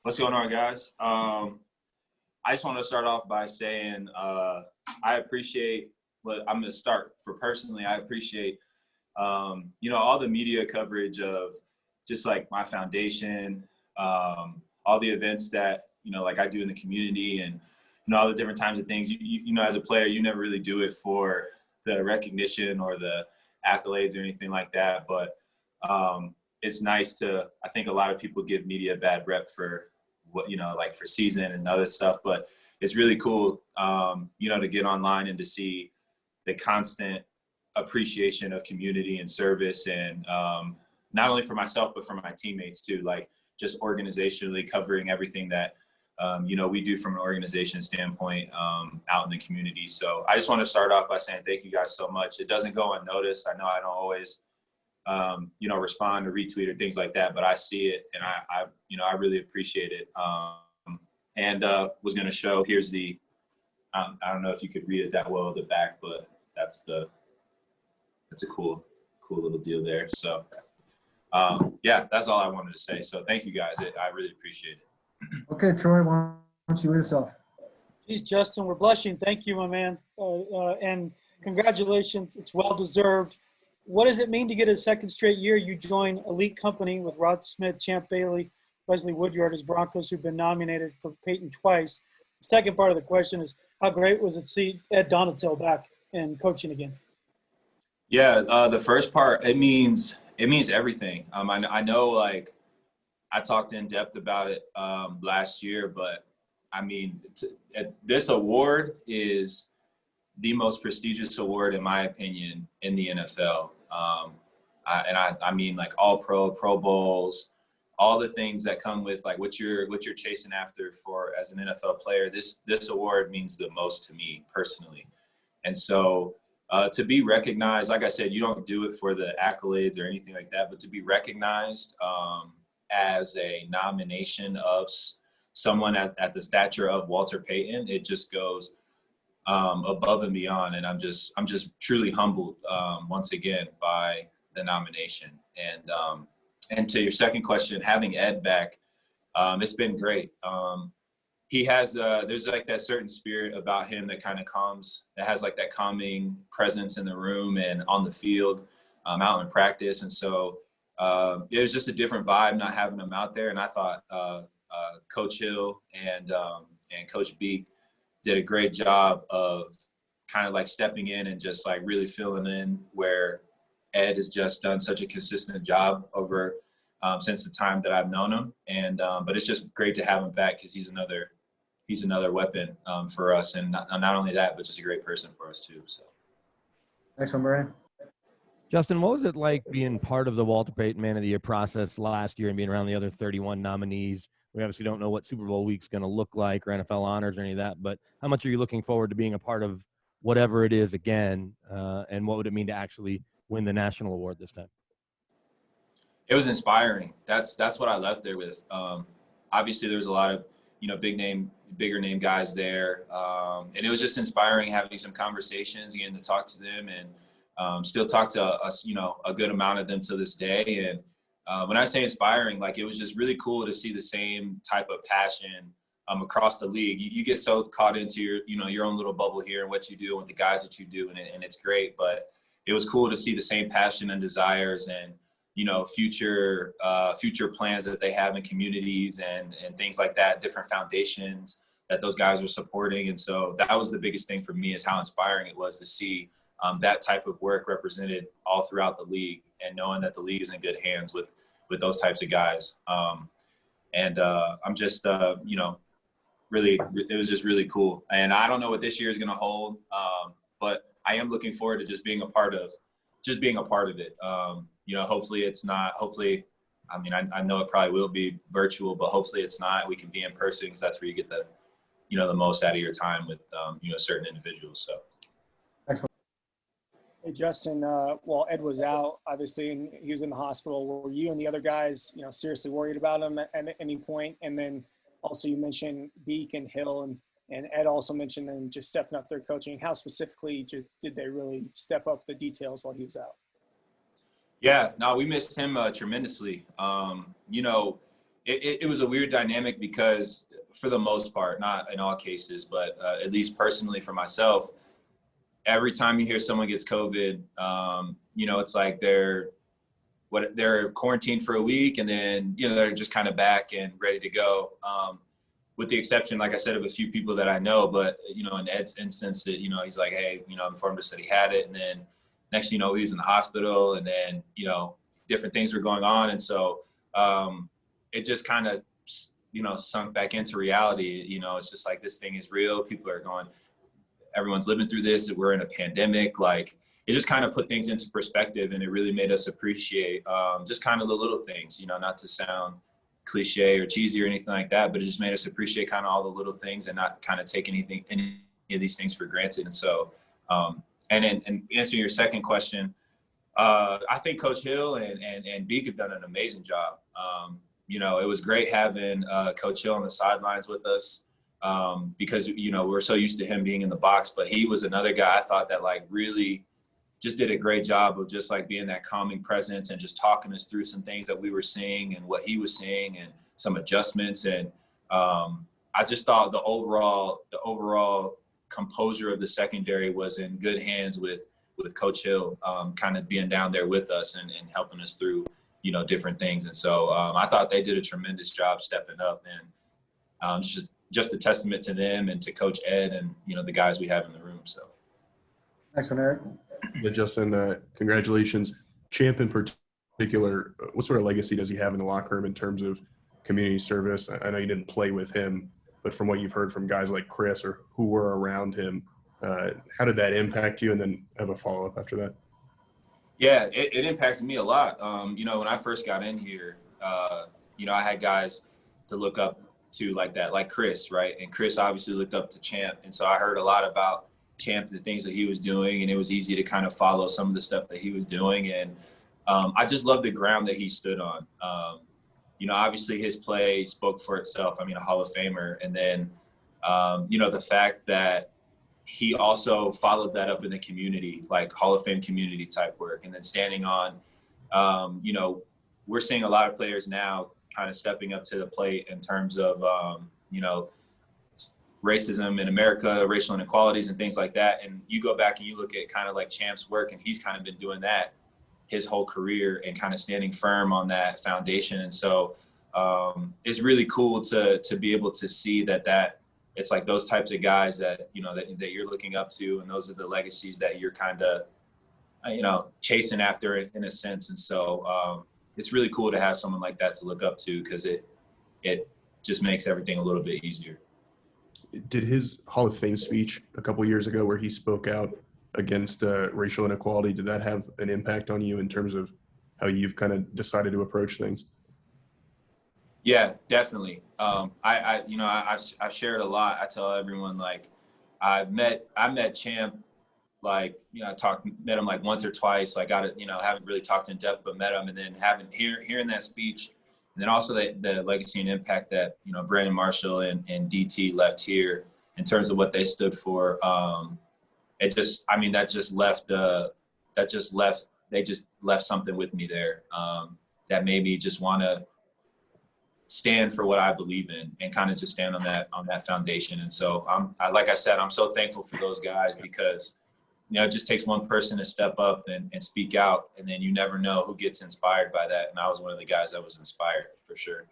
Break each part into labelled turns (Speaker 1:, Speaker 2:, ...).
Speaker 1: What's going on, guys? I just want to start off by saying I appreciate what I'm going to start for personally. I appreciate, all the media coverage of just like my foundation, all the events that, like I do in the community and, all the different types of things. As a player, you never really do it for the recognition or the accolades or anything like that. But it's nice to, I think a lot of people give media a bad rep for what, like for season and other stuff, but it's really cool, to get online and to see the constant appreciation of community and service. And not only for myself, but for my teammates too, like just organizationally covering everything that, we do from an organization standpoint out in the community. So I just want to start off by saying thank you guys so much. It doesn't go unnoticed. I know I don't always, respond or retweet or things like that, but I see it and I really appreciate it. And was going to show, here's the, I don't know if you could read it that well at the back, but that's a cool little deal there. So that's all I wanted to say. So thank you guys. I really appreciate it.
Speaker 2: Okay, Troy, why don't you lead us off?
Speaker 3: Geez, Justin, we're blushing. Thank you, my man. And congratulations. It's well-deserved. What does it mean to get a second straight year? You join elite company with Rod Smith, Champ Bailey, Wesley Woodyard as Broncos, who've been nominated for Peyton twice. The second part of the question is, how great was it to see Ed Donatil back and coaching again?
Speaker 1: Yeah, the first part, it means everything. I know, like, I talked in depth about it last year, but I mean, this award is the most prestigious award, in my opinion, in the NFL. I mean, like all Pro Bowls, all the things that come with like what you're chasing after for as an NFL player. This award means the most to me personally, and so to be recognized, like I said, you don't do it for the accolades or anything like that, but to be recognized as a nomination of someone at the stature of Walter Payton, it just goes above and beyond. And I'm just truly humbled once again by the nomination. And to your second question, having Ed back, it's been great. He has, there's like that certain spirit about him that kind of that has like that calming presence in the room and on the field, out in practice. And so it was just a different vibe not having him out there. And I thought Coach Hill and Coach Beek did a great job of kind of like stepping in and just like really filling in where Ed has just done such a consistent job over since the time that I've known him. And but it's just great to have him back because he's another weapon for us. And not only that, but just a great person for us too. So.
Speaker 2: Next one, Brian.
Speaker 4: Justin, what was it like being part of the Walter Payton Man of the Year process last year and being around the other 31 nominees? We obviously don't know what Super Bowl week's going to look like or NFL honors or any of that, but how much are you looking forward to being a part of whatever it is again, and what would it mean to actually win the national award this time?
Speaker 1: It was inspiring. That's what I left there with. Obviously, there was a lot of bigger name guys there, and it was just inspiring having some conversations, getting to talk to them, and still talk to us, a good amount of them to this day. And when I say inspiring, like it was just really cool to see the same type of passion across the league. You get so caught into your own little bubble here and what you do and with the guys that you do, and it's great. But it was cool to see the same passion and desires and future plans that they have in communities and things like that, different foundations that those guys are supporting. And so that was the biggest thing for me, is how inspiring it was to see that type of work represented all throughout the league, and knowing that the league is in good hands with those types of guys. I'm just, really, it was just really cool. And I don't know what this year is going to hold, but I am looking forward to just being a part of it. Hopefully it's not, I mean, I know it probably will be virtual, but hopefully it's not. We can be in person because that's where you get the most out of your time with, certain individuals. So.
Speaker 5: Hey, Justin, while Ed was out, obviously, and he was in the hospital, were you and the other guys, seriously worried about him at any point? And then also you mentioned Beek and Hill, and Ed also mentioned them just stepping up their coaching. How specifically did they really step up the details while he was out?
Speaker 1: Yeah, no, we missed him tremendously. it was a weird dynamic because for the most part, not in all cases, but at least personally for myself, every time you hear someone gets COVID, you know, it's like they're quarantined for a week and then, you know, they're just kind of back and ready to go. With the exception, like I said, of a few people that I know, but, you know, in Ed's instance, you know, he's like, hey, you know, I'm informed us that he had it. And then next, you know, he was in the hospital and then, you know, different things were going on. And so it just kind of, you know, sunk back into reality. You know, it's just like, this thing is real. People are going, everyone's living through this. We're in a pandemic. Like, it just kind of put things into perspective, and it really made us appreciate just kind of the little things, you know, not to sound cliche or cheesy or anything like that, but it just made us appreciate kind of all the little things and not kind of take any of these things for granted. And so, and answering your second question, I think Coach Hill and Beak have done an amazing job. You know, it was great having Coach Hill on the sidelines with us because, you know, we're so used to him being in the box, but he was another guy I thought that like really just did a great job of just like being that calming presence and just talking us through some things that we were seeing and what he was seeing and some adjustments. And I just thought the overall composure of the secondary was in good hands with Coach Hill, kind of being down there with us and helping us through, you know, different things. And so I thought they did a tremendous job stepping up, and just a testament to them and to Coach Ed and, you know, the guys we have in the room. So.
Speaker 2: Next one, Eric.
Speaker 6: Yeah, Justin, congratulations. Champ in particular, what sort of legacy does he have in the locker room in terms of community service? I know you didn't play with him, but from what you've heard from guys like Chris or who were around him, how did that impact you? And then have a follow-up after that.
Speaker 1: Yeah, it impacted me a lot. You know, when I first got in here, you know, I had guys to look up to like that, like Chris, right? And Chris obviously looked up to Champ. And so I heard a lot about Champ, the things that he was doing, and it was easy to kind of follow some of the stuff that he was doing. And I just love the ground that he stood on. You know, obviously his play spoke for itself. I mean, a Hall of Famer. And then, you know, the fact that he also followed that up in the community, like Hall of Fame community type work. And then standing on, you know, we're seeing a lot of players now kind of stepping up to the plate in terms of, you know, racism in America, racial inequalities and things like that. And you go back and you look at kind of like Champ's work, and he's kind of been doing that his whole career and kind of standing firm on that foundation. And so it's really cool to be able to see that it's like those types of guys that, you know, that you're looking up to, and those are the legacies that you're kind of, you know, chasing after in a sense. And so it's really cool to have someone like that to look up to, because it just makes everything a little bit easier.
Speaker 6: Did his Hall of Fame speech a couple years ago where he spoke out against racial inequality, did that have an impact on you in terms of how you've kind of decided to approach things?
Speaker 1: Yeah, definitely. You know, I've shared a lot. I tell everyone, like, I met Champ, like, you know, met him like once or twice. Like, you know, haven't really talked in depth, but met him, and then hearing that speech. And then also the legacy and impact that, you know, Brandon Marshall and DT left here in terms of what they stood for. It just, I mean, they just left something with me there that made me just want to stand for what I believe in and kind of just stand on that foundation. And so like I said, I'm so thankful for those guys, because, you know, it just takes one person to step up and speak out, and then you never know who gets inspired by that. And I was one of the guys that was inspired for sure.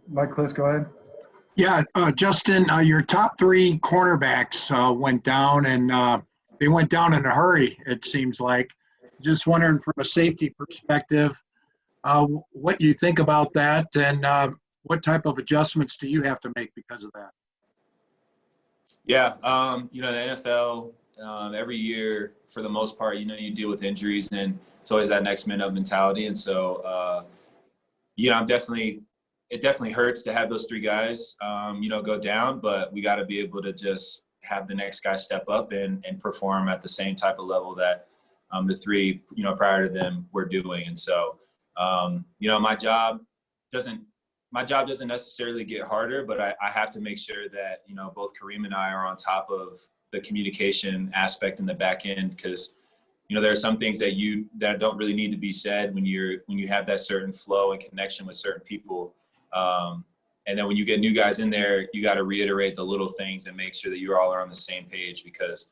Speaker 2: Mike Kliss, go ahead.
Speaker 7: Yeah, Justin, your top three cornerbacks went down, and they went down in a hurry, it seems like. Just wondering from a safety perspective, what you think about that, and what type of adjustments do you have to make because of that?
Speaker 1: Yeah, you know, the NFL, every year, for the most part, you know, you deal with injuries, and it's always that next man up mentality. And so, you know, it definitely hurts to have those three guys, you know, go down, but we got to be able to just have the next guy step up and perform at the same type of level that the three, you know, prior to them were doing. And so, you know, my job doesn't necessarily get harder, but I have to make sure that, you know, both Kareem and I are on top of the communication aspect in the back end, because, you you know, there are some things that don't really need to be said when you have that certain flow and connection with certain people. And then when you get new guys in there, you got to reiterate the little things and make sure that you all are on the same page, because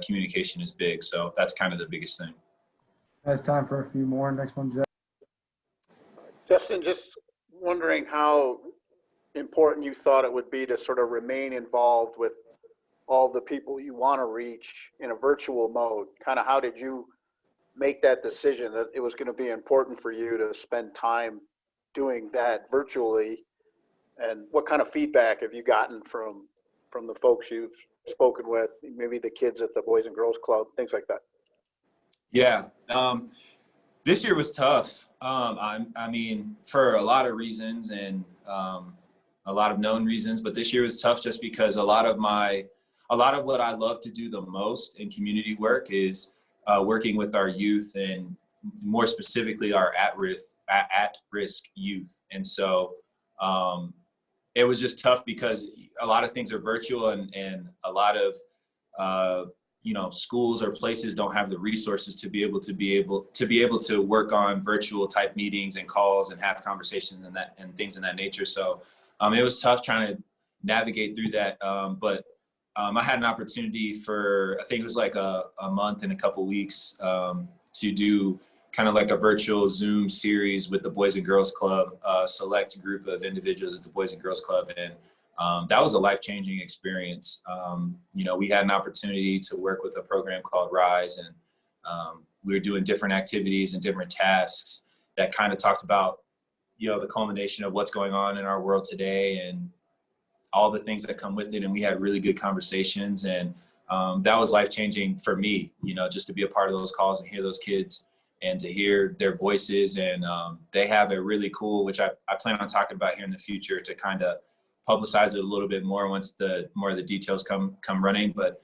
Speaker 1: communication is big. So that's kind of the biggest thing.
Speaker 2: Guys, time for a few more. Next one, Jeff.
Speaker 8: Justin, just wondering how important you thought it would be to sort of remain involved with all the people you want to reach in a virtual mode. Kind of how did you make that decision that it was going to be important for you to spend time doing that virtually? And what kind of feedback have you gotten from the folks you've spoken with, maybe the kids at the Boys and Girls Club, things like that?
Speaker 1: Yeah. This year was tough. I mean, for a lot of reasons and a lot of known reasons, but this year was tough just because a lot of what I love to do the most in community work is working with our youth, and more specifically our at-risk youth. And so it was just tough because a lot of things are virtual, and a lot of schools or places don't have the resources to be able to work on virtual type meetings and calls and have conversations and things in that nature. So it was tough trying to navigate through that. But I had an opportunity for, I think it was like a month and a couple weeks to do kind of like a virtual Zoom series with the Boys and Girls Club, a select group of individuals at the Boys and Girls Club. And that was a life-changing experience. We had an opportunity to work with a program called Rise, and we were doing different activities and different tasks that kind of talked about, the culmination of what's going on in our world today and all the things that come with it. And we had really good conversations, and that was life-changing for me, just to be a part of those calls and hear those kids and to hear their voices. And they have a really cool, which I plan on talking about here in the future, to kind of publicize it a little bit more once more of the details come running. But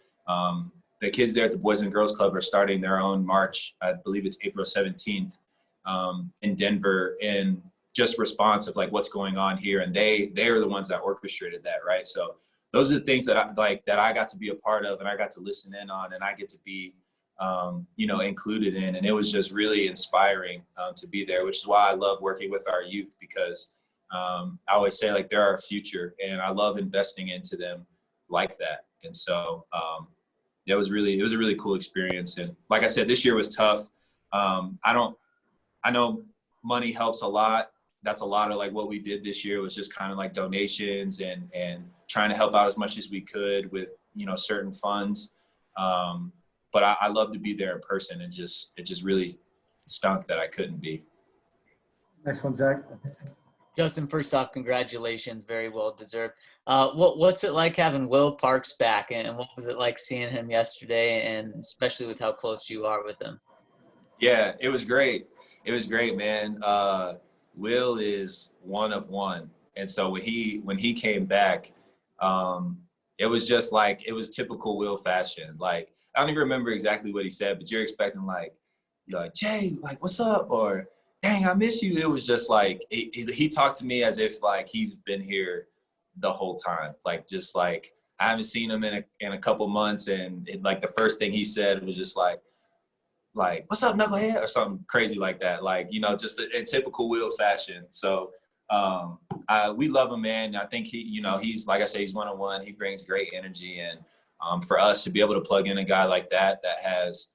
Speaker 1: the kids there at the Boys and Girls Club are starting their own march. I believe it's April 17th in Denver, in just response of like what's going on here. And they are the ones that orchestrated that, right? So those are the things that I got to be a part of, and I got to listen in on, and I get to be included in. And it was just really inspiring to be there, which is why I love working with our youth, because I always say, like, they're our future, and I love investing into them like that. And so it was a really cool experience. And like I said, this year was tough. I know money helps a lot. That's a lot of like what we did this year was just kind of like donations and trying to help out as much as we could with, certain funds. But I love to be there in person, and it just really stunk that I couldn't be.
Speaker 2: Next one, Zach.
Speaker 9: Justin, first off, congratulations. Very well deserved. What's it like having Will Parks back, and what was it like seeing him yesterday, and especially with how close you are with him?
Speaker 1: Yeah, it was great. It was great, man. Will is one of one. And so when he came back, it was just like, it was typical Will fashion. Like, I don't even remember exactly what he said, but you're expecting you're like, Jay, like, what's up? Or, dang, I miss you. It was just like, he talked to me as if like he's been here the whole time. Like, just like, I haven't seen him in a couple months. And like the first thing he said was just like, what's up, knucklehead, or something crazy like that. Like, just in typical Will fashion. So we love him, man. I think he's, like I say, he's one-on-one. He brings great energy. And for us to be able to plug in a guy like that has,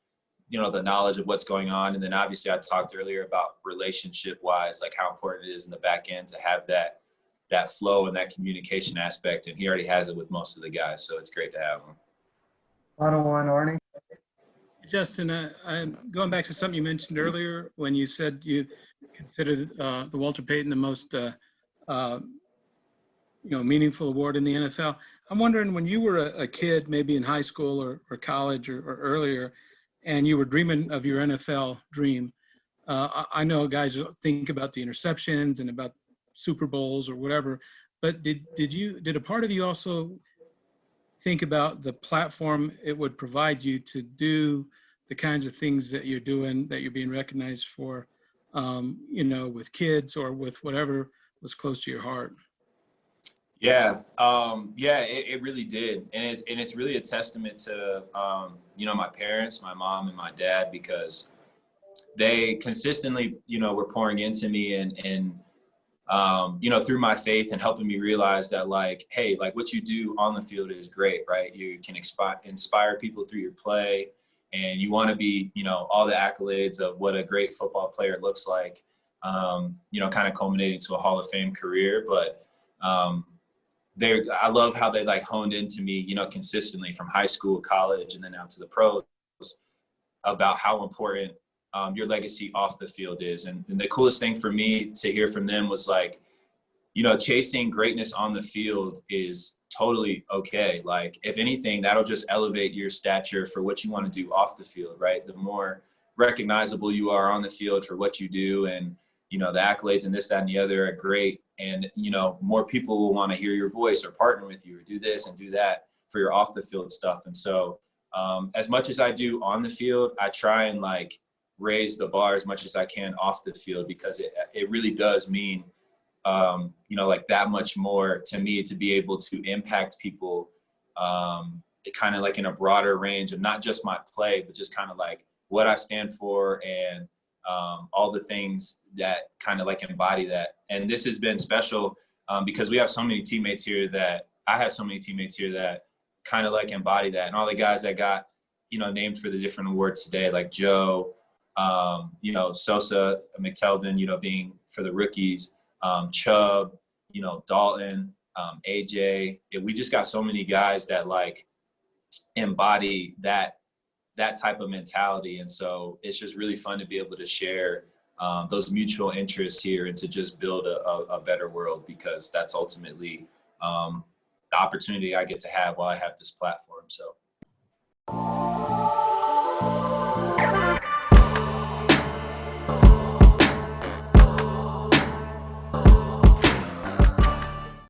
Speaker 1: the knowledge of what's going on. And then obviously I talked earlier about relationship wise, like how important it is in the back end to have that flow and that communication aspect. And he already has it with most of the guys. So it's great to have him.
Speaker 2: Final one, Arnie.
Speaker 10: Justin, I'm going back to something you mentioned earlier when you said you considered the Walter Payton the most meaningful award in the NFL. I'm wondering, when you were a kid, maybe in high school or college or earlier, and you were dreaming of your NFL dream, I know guys think about the interceptions and about Super Bowls or whatever, but did a part of you also think about the platform it would provide you to do the kinds of things that you're doing, that you're being recognized for, with kids or with whatever was close to your heart?
Speaker 1: Yeah, it really did. And it's really a testament to, my parents, my mom and my dad, because they consistently, were pouring into me and through my faith and helping me realize that like, hey, like what you do on the field is great, right? You can inspire people through your play, and you want to be, all the accolades of what a great football player looks like, kind of culminating to a Hall of Fame career. But I love how they like honed into me, consistently from high school, college, and then out to the pros about how important your legacy off the field is. And the coolest thing for me to hear from them was like, chasing greatness on the field is totally okay. Like, if anything, that'll just elevate your stature for what you want to do off the field, right? The more recognizable you are on the field for what you do, and, the accolades and this, that, and the other are great. And, more people will want to hear your voice or partner with you or do this and do that for your off the field stuff. And so as much as I do on the field, I try and like raise the bar as much as I can off the field, because it really does mean, like that much more to me to be able to impact people, kind of like in a broader range of not just my play, but just kind of like what I stand for, and all the things that kind of like embody that. And this has been special because we have so many teammates here that I have so many teammates here that kind of like embody that. And all the guys that got, named for the different awards today, like Joe, Sosa, McTelvin, being for the rookies, Chubb, Dalton, AJ. We just got so many guys that like embody that type of mentality. And so it's just really fun to be able to share those mutual interests here and to just build a better world, because that's ultimately the opportunity I get to have while I have this platform. So.